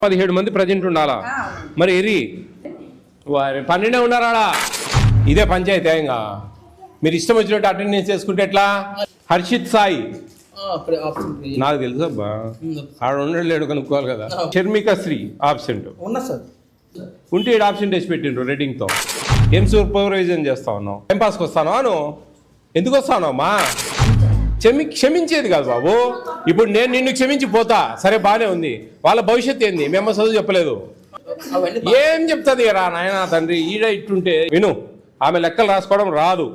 17 మంది ప్రజెంట్ ఉండాలా మరి ఎరి 12 ఉన్నారా ఇదే పంచాయతీ ఇంకా మీరు ఇష్టం వచ్చినట్టు అటెండెన్స్ చేసుకుంటే ఎట్లా హర్షిత్ సాయి నాకు తెలుసు అబ్బా ఆడ ఉండలేడు కనుక్కోవాలి కదా షర్మిక శ్రీ ఆబ్సెంట్ ఉంటే ఈడ ఆబ్సెంట్ వేసి పెట్టిండ్రు రెడ్డింగ్తో ఏం సూపర్వైజన్ చేస్తా ఉన్నావు టైం పాస్కి వస్తాను అను ఎందుకు వస్తాను అమ్మా క్షమించేది కాదు బాబు ఇప్పుడు నేను నిన్ను క్షమించి పోతా సరే బానే ఉంది వాళ్ళ భవిష్యత్తు ఏంది మేము చదువు చెప్పలేదు ఏం చెప్తుంది రా నాయన తండ్రి ఈడ ఇట్టుంటే విను ఆమె లెక్కలు రాసుకోవడం రాదు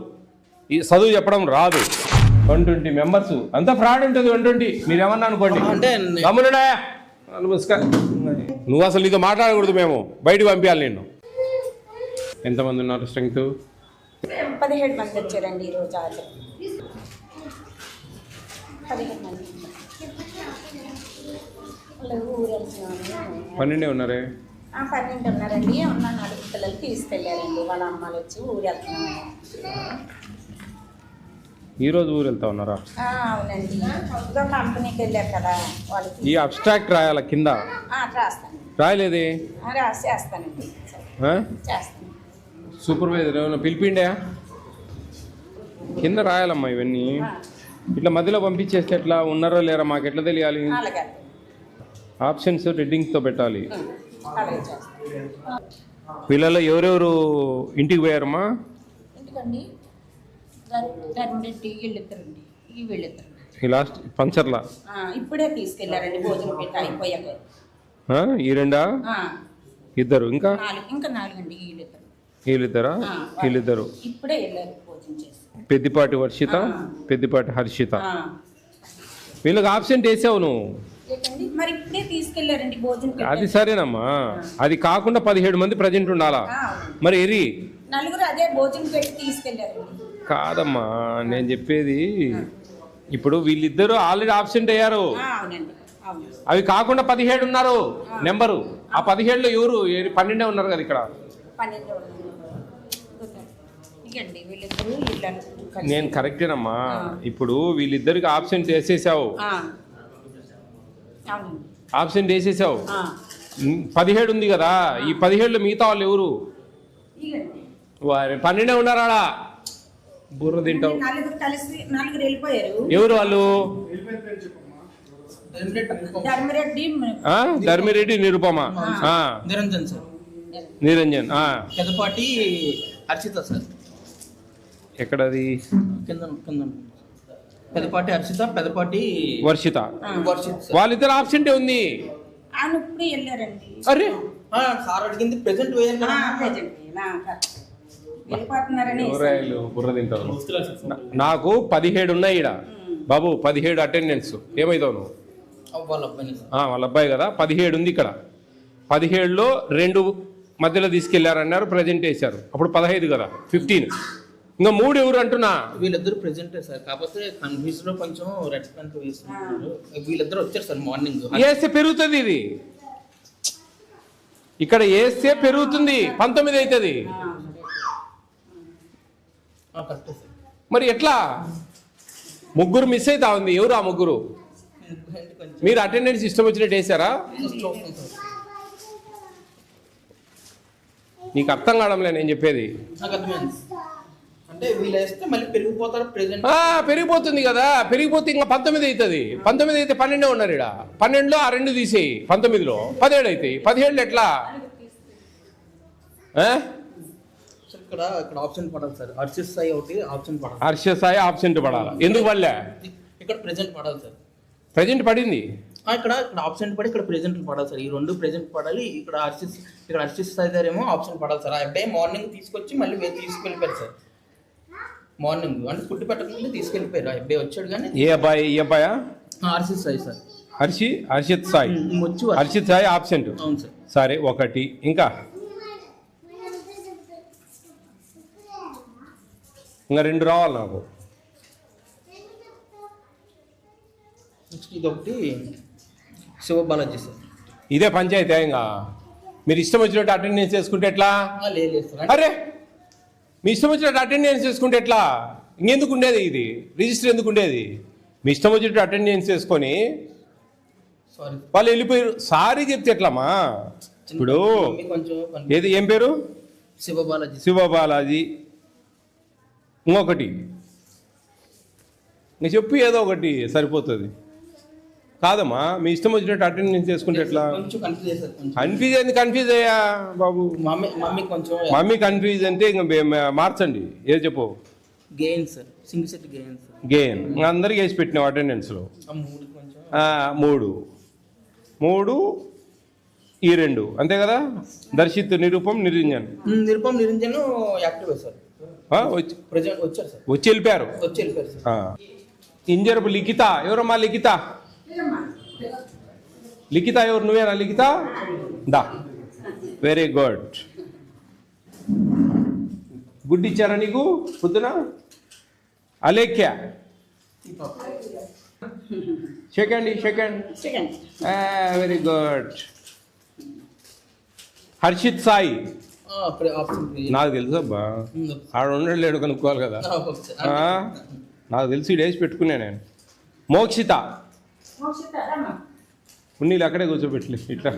ఈ చదువు చెప్పడం రాదు 120 మెంబర్స్ అంతా ఫ్రాడ్ ఉంటుంది 120 మీరేమన్నా అనుకోండి గమ్మునుడా నమస్కారం నువ్వు అసలు నీతో మాట్లాడకూడదు మేము బయటకు పంపించాలి నిన్ను ఎంతమంది ఉన్నారు స్ట్రెంగ్త్ 17 మంది వచ్చారండి ఈరోజు 17 మంది 12 ఉన్నారే 12 ఉన్నారండి ఉన్న 4 పిల్లలు తీసుకెళ్ళారండి వాళ్ళ అమ్మాలు వచ్చి ఊరు వెళ్తున్నాము ఈరోజు ఊరు వెళ్తా ఉన్నారా అవునండి ఇంకా కంపెనీకి వెళ్ళారు కదా వాళ్ళకి ఈ అబ్స్ట్రాక్ట్ రాయాల కింద రాస్తాను రాయలేదే చేస్తానండి చేస్తాను సూపర్వైజర్ ఏమైనా పిలిపిండే కింద రాయాలమ్మా ఇవన్నీ ఇట్లా మధ్యలో పంపించేస్తే ఎట్లా ఉన్నారో లేరా మాకు ఎట్లా తెలియాలి ఆప్షన్స్ రెడ్డింగ్తో పెట్టాలి పిల్లలు ఎవరెవరు ఇంటికి పోయారమ్మా ఇంటికండి ఈ లాస్ట్ పంచర్లా ఇప్పుడే తీసుకెళ్లారండి భోజనం పెట్టి అయిపోయాక ఈ రెండా ఇద్దరు ఇంకా 4 అండి వీళ్ళిద్దరా వీళ్ళిద్దరు ఇప్పుడే వెళ్ళారు భోజనం చేసి పెద్దిపాటి వర్షిత పెద్దిపాటి హర్షిత వీళ్ళకి ఆబ్సెంట్ వేసావు నువ్వు మరి ఇప్పుడే తీసుకెళ్లారండి భోజనం అది సరేనమ్మా అది కాకుండా 17 మంది ప్రజెంట్ ఉండాలా మరి ఎరి 4 అదే భోజనం పెట్టి తీసుకెళ్లారు కాదమ్మా నేను చెప్పేది ఇప్పుడు వీళ్ళిద్దరు ఆల్రెడీ ఆబ్సెంట్ అయ్యారు అవి కాకుండా 17 ఉన్నారు నెంబరు ఆ 17లో ఎవరు 12 ఉన్నారు కదా ఇక్కడ నేను కరెక్టేనమ్మా ఇప్పుడు వీళ్ళిద్దరికి ఆబ్సెంట్ వేసేసావు ఆబ్సెంట్ వేసేసావు 17 ఉంది కదా ఈ 17లో మిగతా వాళ్ళు ఎవరు 12 ఉన్నారా బుర్ర తింటావు ఎవరు వాళ్ళు ధర్మిరెడ్డి నిరుపమ నిరంజన్ పెదపాటి హర్షిత సార్ ఎక్కడది పెదపాటి హర్షిత పెదపాటి వర్షిత వాళ్ళిద్దరు ఆబ్సెంట్ ఉంది అరే సార్ అడిగింది ప్రెసెంట్ బుర్ర తింటారు నాకు 17 ఉన్నాయి ఈడ బాబు 17 అటెండెన్స్ ఏమైతావు నువ్వు వాళ్ళ అబ్బాయి కదా 17 ఉంది ఇక్కడ 17లో 2 మధ్యలో తీసుకెళ్లారన్నారు ప్రజెంట్ వేశారు అప్పుడు 15 కదా 15 ఇంకా 3 ఎవరు అంటున్నా వీళ్ళిద్దరు ప్రెజెంట్ సార్ కాకపోతే కన్ఫ్యూజ్ లో కొంచెం రెడ్ ప్యాంట్ వేస్తున్నారు వీళ్ళిద్దరు వచ్చారు సార్ మార్నింగ్ వేస్తే పెరుగుతుంది ఇది ఇక్కడ వేస్తే పెరుగుతుంది 19 అవుతుంది మరి ఎట్లా 3 మిస్ అవుతా ఉంది ఎవరు ఆ 3 మీరు అటెండెన్స్ ఇష్టం వచ్చినట్టు వేసారా నీకు అర్థం కావడంలే నేను చెప్పేది అంటే వీళ్ళు వేస్తే మళ్ళీ పెరిగిపోతారు ప్రెజెంట్ పెరిగిపోతుంది కదా పెరిగిపోతే ఇంకా 19 అవుతుంది 19 అయితే 12 ఉన్నారు ఇక్కడ 12లో ఆ 2 తీసేయి 19లో 17 అవుతాయి 17లో ఎట్లా ఇక్కడ ఆప్షన్ పడాలి సార్ హర్షిత్ సాయి ఒకటి ఆప్షన్ పడాలి హర్షిత్ సాయి ఆబ్సెంట్ పడాలి ఎందుకు పడలే ఇక్కడ ప్రెజెంట్ పడాలి సార్ ప్రెజెంట్ పడింది ఇక్కడ ఆప్షన్ పడి ఇక్కడ ప్రెజెంట్ పడాలి సార్ ఈ 2 ప్రెజెంట్ పడాలి ఇక్కడ హర్షిత్ సాయి గారు ఏమో ఆప్షన్ పడాలి సార్ ఆ అబ్బాయి మార్నింగ్ తీసుకొచ్చి మళ్ళీ తీసుకెళ్ళిపోయారు సార్ మార్నింగ్ అంటే ఫుడ్ పెట్టకుండా తీసుకెళ్ళిపోయారు ఆ అబ్బాయి వచ్చాడు కానీ ఏ అబ్బాయా హర్షిత్ సాయి సార్ హర్షిత్ సాయి వచ్చి హర్షిత్ సాయి ఆబ్సెంట్ అవును సార్ సరే ఒకటి ఇంకా 2 రావాలి నాకు నెక్స్ట్ ఇదొకటి శివబాలాజీ సార్ ఇదే పంచాయతీ ఇంకా మీరు ఇష్టం వచ్చినట్టు అటెండెన్స్ చేసుకుంటే ఎట్లా లేదు సార్ అరే మీ ఇష్టం వచ్చినట్టు అటెండెన్స్ చేసుకుంటే ఎట్లా ఇంకెందుకు ఉండేది ఇది రిజిస్టర్ ఎందుకు ఉండేది మీ ఇష్టం వచ్చినట్టు అటెండెన్స్ చేసుకొని సారీ వాళ్ళు వెళ్ళిపోయారు. సారీ చెప్తే ఎట్లమ్మా? ఇప్పుడు కొంచెం ఏది ఏం పేరు? శివబాలాజీ. శివబాలాజీ. ఇంకొకటి నేను చెప్పు, ఏదో ఒకటి సరిపోతుంది. కాదమ్మా, మీ ఇష్టం వచ్చినట్టు అటెండెన్స్ చేసుకుంటే ఎట్లా? కొంచెం కన్ఫ్యూజ్ చేశారు. కన్ఫ్యూజ్ అయింది. కన్ఫ్యూజ్ అయ్యా బాబు. మమ్మీ కొంచెం మమ్మీ కన్ఫ్యూజ్ అంటే ఇంకా మార్చండి. ఏది చెప్పు? Gain sir, single set gain sir. Gain అందరికి వేసి పెట్టినావు అటెండెన్స్లో. 3 కొంచెం 3 ఈ 2 అంతే కదా? Darshith, Nirupam, Niranjan. Niranjan active sir. Present వచ్చారు సార్. వచ్చి వెళ్ళిపోయారు సార్. ఇంజరపు లిఖిత. ఎవరమ్మా లిఖిత? లిఖిత ఎవరు? నువ్వేనా లిఖిత? దా, వెరీ గుడ్. గుడ్ ఇచ్చారా నీకు పొద్దున? Alekhya. Second very good. Harshith Sai. నాకు తెలుసు అబ్బా, ఆడ ఉండలేడు కనుక్కోవాలి కదా. నాకు తెలిసి డేసి పెట్టుకున్నా నేను. మోక్షిత. ఉన్నీళ్ళు అక్కడే కూర్చోబెట్టలే, ఇట్లా.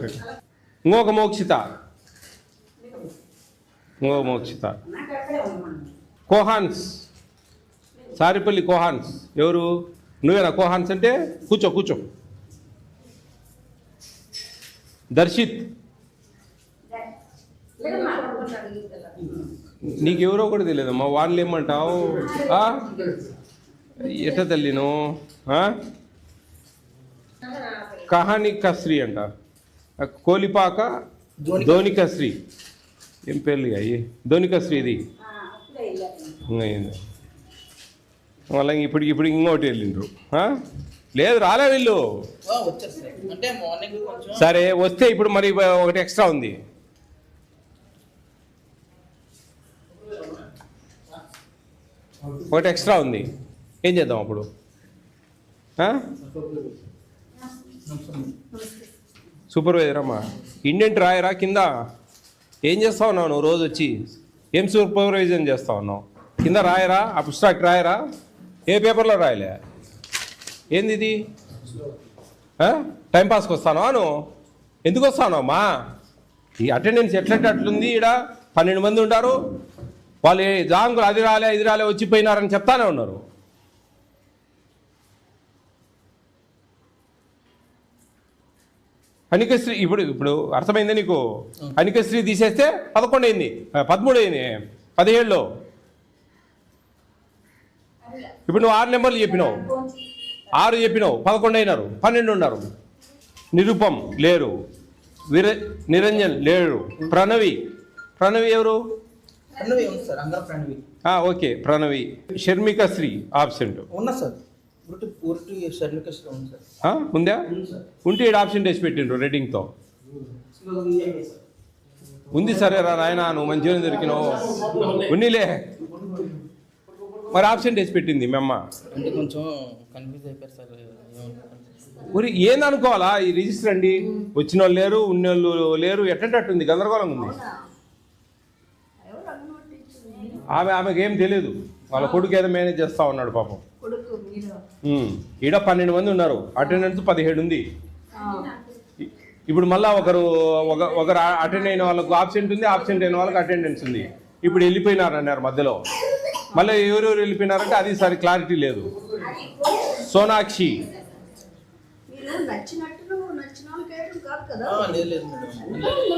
ఇంకొక మోక్షిత. కోహాన్స్. సారిపల్లి కోహాన్స్. ఎవరు? నువ్వేనా కోహాన్స్ అంటే? కూర్చో. దర్శిత్. నీకెవరో కూడా తెలియదమ్మా. వాళ్ళు ఏమంటావు? ఎట్ట తల్లిను? కహాని కశ్రీ అంట. కోలిపాక ధోనికశ్రీ. ఏం పేర్లు అయ్యి? ధోనికశ్రీ. ఇది మళ్ళీ ఇప్పుడు ఇంకోటి వెళ్ళిండ్రు. లేదు, రాలే వీళ్ళు. సరే వస్తే ఇప్పుడు మరి ఒకటి ఎక్స్ట్రా ఉంది. ఏం చేద్దాం అప్పుడు? సూపర్వైజర్ అమ్మా. ఇండెంట్ రాయరా కింద? ఏం చేస్తా ఉన్నావు నువ్వు? రోజు వచ్చి ఏం సూపర్వైజన్ చేస్తా ఉన్నావు? కింద రాయరా? అబ్స్ట్రాక్ట్ రాయరా? ఏ పేపర్లో రాయలే? ఏంది ఇది? టైంపాస్కి వస్తాను నువ్వు? ఎందుకు వస్తాను అమ్మా? ఈ అటెండెన్స్ ఎట్లంటే అట్లుంది. ఈడ 12 మంది ఉంటారు. వాళ్ళు జాంగులు అది రాలే వచ్చిపోయినారని చెప్తానే ఉన్నారు. అనికశ్రీ ఇప్పుడు అర్థమైంది నీకు? అనికశ్రీ తీసేస్తే 11 అయింది, 13 అయింది, 17లో. ఇప్పుడు నువ్వు 6 నెంబర్లు చెప్పినావు, 6 చెప్పినావు, 11 అయినారు, 12 ఉన్నారు. నిరూపం లేరు, నిరంజన్ లేరు, ప్రణవి ఎవరు? ఓకే, ప్రణవి. షర్మికశ్రీ ఆబ్సెంట్. ఉందా? ఉంటే ఈడ ఆప్షన్ వేసి పెట్టిండ్రు రెడ్డింగ్తో. ఉంది సరే రా నాయన, నువ్వు మంచిగా దొరికినావు. ఉన్నీలే, మరి ఆప్షన్ వేసి పెట్టింది మీ అమ్మ. మరి ఏందనుకోవాలా? ఈ రిజిస్టర్ అండి, వచ్చిన వాళ్ళు లేరు, ఉన్న వాళ్ళు లేరు, ఎట్టంటట్టుంది, గందరగోళంగా ఉంది. ఆమెకి ఏం తెలియదు. వాళ్ళ కొడుకు ఏదో మేనేజ్ చేస్తా ఉన్నాడు పాపం. ఈడ 12 మంది ఉన్నారు, అటెండెన్స్ 17 ఉంది. ఇప్పుడు మళ్ళా ఒకరు అటెండ్ అయిన వాళ్ళకు ఆబ్సెంట్ ఉంది, ఆబ్సెంట్ అయిన వాళ్ళకి అటెండెన్స్ ఉంది. ఇప్పుడు వెళ్ళిపోయినారు అన్నారు మధ్యలో. మళ్ళీ ఎవరెవరు వెళ్ళిపోయినారంటే అది సరి క్లారిటీ లేదు. సోనాక్షి.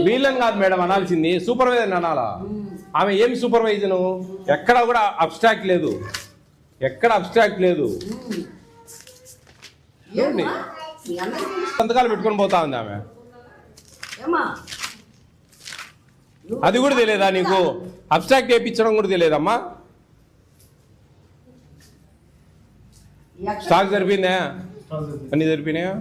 వీళ్ళని కాదు మేడం అనాల్సింది, సూపర్వైజర్ అనాలా. ఆమె ఏం సూపర్వైజను? ఎక్కడా కూడా అబ్స్ట్రాక్ట్ లేదు, సంతకాలు పెట్టుకొని పోతా ఉంది ఆమె. అది కూడా తెలియదా నీకు? అబ్స్ట్రాక్ట్ వేయించడం కూడా తెలియదమ్మా. స్టాక్ సరిపోయిందా? అన్ని సరిపోయినాయా?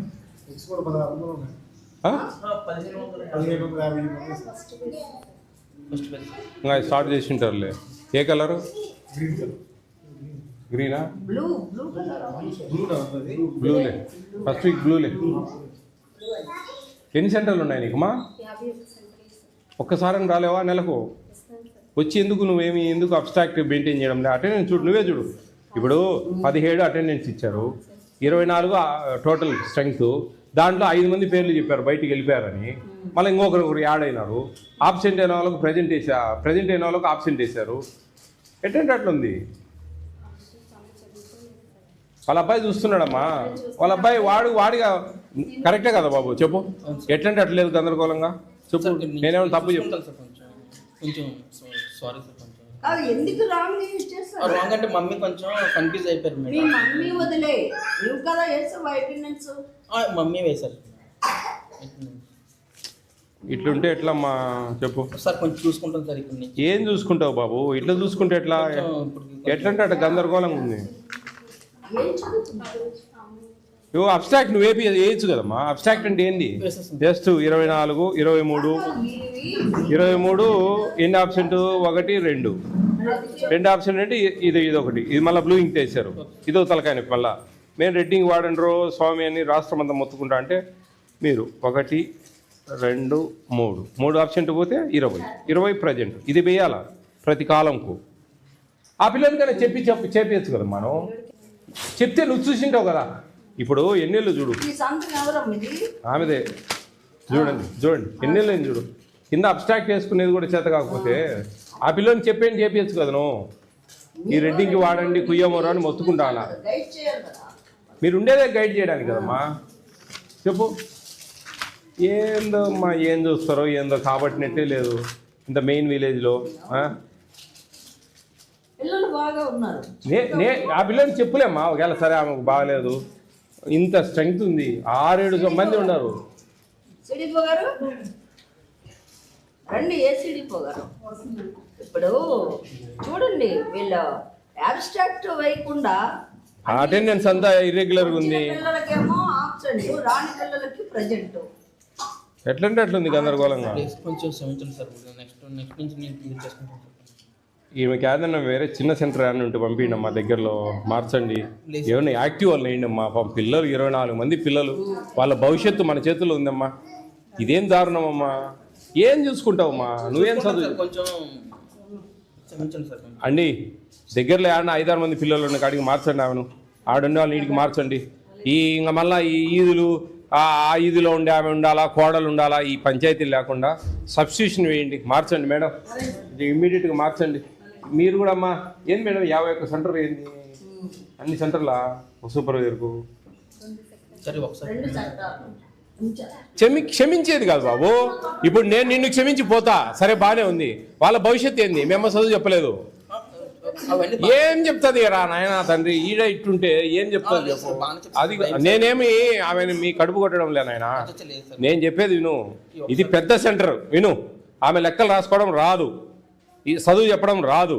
ఇంకా స్టార్ట్ చేసి ఉంటారులే. ఏ కలరు? గ్రీనా? బ్లూలే. ఫస్ట్ వీక్ బ్లూలే. ఎన్ని సెంటర్లు ఉన్నాయి నీకుమా? ఒక్కసారి రాలేవా నెలకు? వచ్చి ఎందుకు అబ్స్ట్రాక్ట్ మెయింటైన్ చేయడం? అటెండెన్స్ చూడు, నువ్వే చూడు. ఇప్పుడు 17 అటెండెన్స్ ఇచ్చారు, 24 టోటల్ స్ట్రెంగ్త్. దాంట్లో 5 మంది పేర్లు చెప్పారు బయటికి వెళ్ళిపోయారని, మళ్ళీ ఇంకొకరు యాడ్ అయినారు. ఆబ్సెంట్ అయిన వాళ్ళకు ప్రజెంట్ అయిన వాళ్ళకు ఆబ్సెంట్ వేశారు. ఎట్టంటే అట్లుంది. వాళ్ళ అబ్బాయి చూస్తున్నాడమ్మా, వాళ్ళ అబ్బాయి వాడిగా కరెక్టే కదా బాబు చెప్పు, ఎట్లంటే అట్లేదు గందరగోళంగా చెప్పు. నేనేమైనా తప్పు చెప్తాను సార్ కొంచెం సారీ సార్ కొంచెం ఎందుకు రాంగ్ యూజ్ చేస్తారు? రాంగ్ అంటే మమ్మీ కొంచెం కన్ఫ్యూజ్ అయిపోయారు మీ మేడం. మమ్మీ వదిలే నువ్వు కదా వేసావు అటెండెన్స్. మమ్మీ వేశారు. ఇట్లుంటే ఎట్లమ్మా చెప్పు. సార్ కొంచెం చూసుకుంటాం సార్ ఇక్కడ నుంచి. ఏం చూసుకుంటావు బాబు, ఇట్లా చూసుకుంటే ఎట్లా? ఎట్లంటే అట్లా గందరగోళంగా ఉంది. ఏం చదువుతున్నారు? అబ్స్ట్రాక్ట్ నువ్వు వేయచ్చు కదమ్మా. అబ్స్ట్రాక్ట్ అంటే ఏంది? జస్ట్ 24, 23, 23 ఎన్ని ఆబ్సెంట్? 1, 2 ఆబ్సెంట్ అంటే ఇది ఒకటి. ఇది మళ్ళీ బ్లూ ఇంక్ వేసారు. ఇదో తలకాయ మళ్ళీ మేము రెడ్డింగ్ వాడండ్రో స్వామి అని రాష్ట్రం అంతా మొత్తుకుంటా అంటే మీరు 1, 2, 3 ఆబ్సెంట్ పోతే 20 ప్రజెంట్. ఇది వేయాలా ప్రతి కాలంకు. ఆ పిల్లలకైనా చెప్పచ్చు కదా మనం. చెప్తే నువ్వు చూసింటావు కదా. ఇప్పుడు ఎన్నెళ్ళు చూడు, ఈ సంతకం ఎవరమ్మ ఇది? ఆమెదే. చూడండి ఎన్నెళ్ళు అయింది చూడు. కింద అబ్స్ట్రాక్ట్ చేసుకునేది కూడా చేత కాకపోతే ఆ పిల్లని చెప్పేయచ్చు కదా నువ్వు. ఈ రెడ్డింగ్కి వాడండి కుయ్యమోరు అని మొత్తుకుంటా అలా. గైడ్ చేయాలి కదా. మీరు ఉండేదే గైడ్ చేయడానికి కదమ్మా. చెప్పు. ఏందో అమ్మా, ఏం చూస్తారో ఏందో కాబట్టినట్టే లేదు ఇంత మెయిన్ విలేజ్లో. పిల్లలు బాగా ఉన్నారు. ఆ పిల్లని చెప్పులేమ్మా. ఒకవేళ సరే ఆమెకు బాగలేదు, ఇంత స్ట్రెంగ్త్ ఉంది, 6-7 మంది ఉన్నారు. సిడిపో గారు రండి. ఏ సిడిపో గారు ఇప్పుడు చూడండి, వీళ్ళు అబ్స్ట్రాక్ట్ వేయకుండా అటెండెన్స్ అంతా ఇర్రెగ్యులర్గా ఉంది. పిల్లలకేమో ఆబ్సెంట్, రాని పిల్లలకి ప్రజెంట్. ఎట్లంటే అట్లుంది గందరగోళంగా. కొంచెం క్షమించండి సార్. నెక్స్ట్ నుంచి నేను క్లియర్ చేసుకుంటాను. ఈమెకి ఏదన్నా వేరే చిన్న సెంటర్ ఏమన్నా ఉంటే పంపించండి మా దగ్గరలో, మార్చండి. ఏమన్నా యాక్టివ్ వాళ్ళు వేయండి అమ్మా. పిల్లలు 24 మంది పిల్లలు, వాళ్ళ భవిష్యత్తు మన చేతుల్లో ఉందమ్మా. ఇదేం దారుణం అమ్మా. ఏం చూసుకుంటావమ్మా నువ్వేం చదువు. కొంచెం క్షమించండి సార్. అండి దగ్గరలో ఏమన్నా 5-6 మంది పిల్లలు ఉన్న కాడికి మార్చండి. ఆమెను ఆడుండే వాళ్ళని ఇంటికి మార్చండి. ఇంకా మళ్ళీ ఈ ఈదులు ఆ ఈదులో ఉండే ఆమె ఉండాలా, కోడలు ఉండాలా, ఈ పంచాయతీలు లేకుండా సబ్స్టిట్యూషన్ వేయండి, మార్చండి మేడం. ఇమ్మీడియట్గా మార్చండి. మీరు కూడా అమ్మా. ఏంది మేడం 51 సెంటర్ ఏంది? అన్ని సెంటర్లా ఒక సూపర్వైజర్కు సరే ఒకసారి క్షమించేది కాదు బాబు. ఇప్పుడు నేను నిన్ను క్షమించి పోతా, సరే బాగానే ఉంది. వాళ్ళ భవిష్యత్తు ఏంది? మేము చదువు చెప్పలేదు. ఏం చెప్తుంది రా నాయన తండ్రి, ఈడ ఇట్టుంటే ఏం చెప్తుంది చెప్పు. అది నేనేమి ఆమెను మీ కడుపు కొట్టడం లే నాయన. నేను చెప్పేది విను. ఇది పెద్ద సెంటర్ విను. ఆమె లెక్కలు రాసుకోవడం రాదు, ఈ చదువు చెప్పడం రాదు.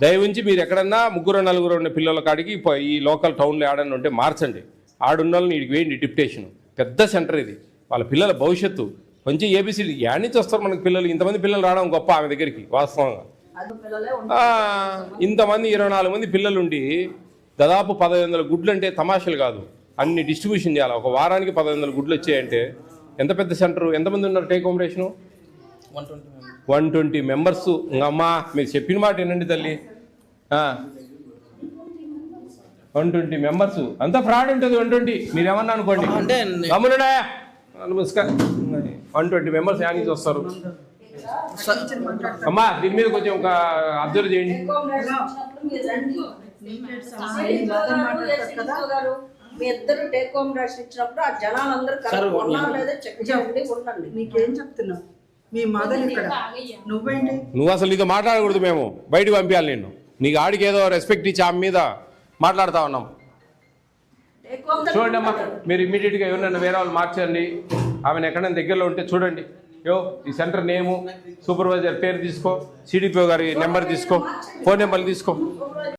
దయవుంచి మీరు ఎక్కడన్నా 3-4 ఉన్న పిల్లల కాడికి ఈ లోకల్ టౌన్లో ఆడని ఉంటే మార్చండి. ఆడున్న వాళ్ళని వీడికి వేయండి డిప్యుటేషన్. పెద్ద సెంటర్ ఇది, వాళ్ళ పిల్లల భవిష్యత్తు. కొంచెం ఏబీసీ యాడ్ నుంచి వస్తారు మనకి పిల్లలు. ఇంతమంది పిల్లలు రావడం గొప్ప ఆమె దగ్గరికి వాస్తవంగా. ఇంతమంది 24 మంది పిల్లలుండి దాదాపు 1500 గుడ్లు అంటే తమాషలు కాదు. అన్ని డిస్ట్రిబ్యూషన్ చేయాలి. ఒక వారానికి 1500 గుడ్లు వచ్చాయంటే ఎంత పెద్ద సెంటర్. ఎంతమంది ఉన్నారు టేక్ హోమ్ రేషను? 120 మెంబర్స్. అమ్మా మీరు చెప్పిన మాట ఏంటండి తల్లి. 120 మెంబర్స్ అంతా ఫ్రాడ్ ఉంటుంది. 120 మీరేమన్నా అనుకోండి. గమ్మునుడా నమస్కారం. 120 మెంబర్స్ యాడ్ నుంచి వస్తారు. అమ్మా దీని మీద కొంచెం ఒక అబ్జర్వ్ చేయండి. మీ ఇద్దరు టేక్ హోమ్ రేషన్ ఇచ్చినప్పుడు ఆ జనాలందరూ చెక్ చేయండి. ఉండండి. నీకేం చెప్తున్నావు? మీ మదర్ ఇక్కడ నువ్వేంటి? నువ్వు అసలు నీతో మాట్లాడకూడదు. మేము బయటకు పంపించాలి నిన్ను. నీకు ఆడికి ఏదో రెస్పెక్ట్ ఇచ్చి ఆమె మీద మాట్లాడుతూ ఉన్నాం. చూడండి అమ్మా, మీరు ఇమ్మీడియట్గా ఎవరైనా వేరే వాళ్ళు మార్చండి. ఆమెను ఎక్కడైనా దగ్గరలో ఉంటే చూడండి. ఈ సెంటర్ నేము, సూపర్వైజర్ పేరు తీసుకో, సిడిపిఓ గారి నెంబర్ తీసుకో, ఫోన్ నెంబర్ తీసుకో.